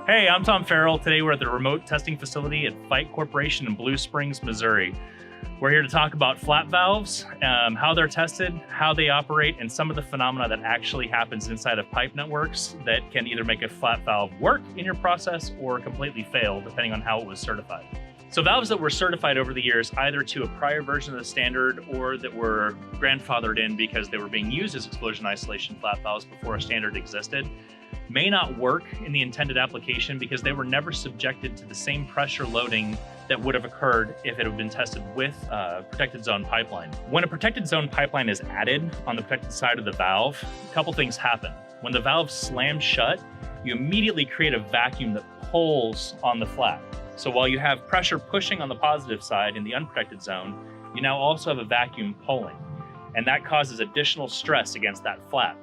Hey, I'm Tom Farrell. Today we're at the remote testing facility at Fike Corporation in Blue Springs, Missouri. We're here to talk about flat valves, how they're tested, how they operate, and some of the phenomena that actually happens inside of pipe networks that can either make a flat valve work in your process or completely fail, depending on how it was certified. So valves that were certified over the years, either to a prior version of the standard or that were grandfathered in because they were being used as explosion isolation flat valves before a standard existed, may not work in the intended application because they were never subjected to the same pressure loading that would have occurred if it had been tested with a protected zone pipeline. When a protected zone pipeline is added on the protected side of the valve, a couple things happen. When the valve slams shut, you immediately create a vacuum that pulls on the flap. So while you have pressure pushing on the positive side in the unprotected zone, you now also have a vacuum pulling, and that causes additional stress against that flap.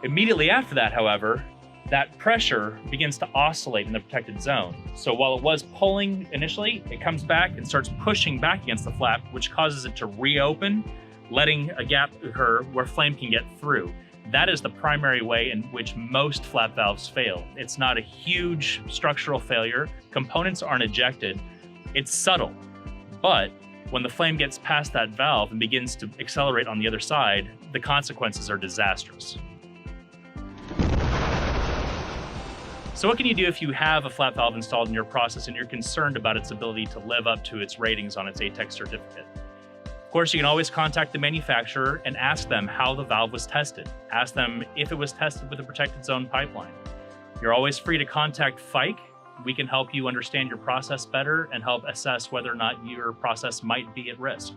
Immediately after that, however, that pressure begins to oscillate in the protected zone. So while it was pulling initially, it comes back and starts pushing back against the flap, which causes it to reopen, letting a gap occur where flame can get through. That is the primary way in which most flap valves fail. It's not a huge structural failure. Components aren't ejected. It's subtle. But when the flame gets past that valve and begins to accelerate on the other side, the consequences are disastrous. So what can you do if you have a flat valve installed in your process and you're concerned about its ability to live up to its ratings on its ATEX certificate? Of course, you can always contact the manufacturer and ask them how the valve was tested. Ask them if it was tested with a protected zone pipeline. You're always free to contact Fike. We can help you understand your process better and help assess whether or not your process might be at risk.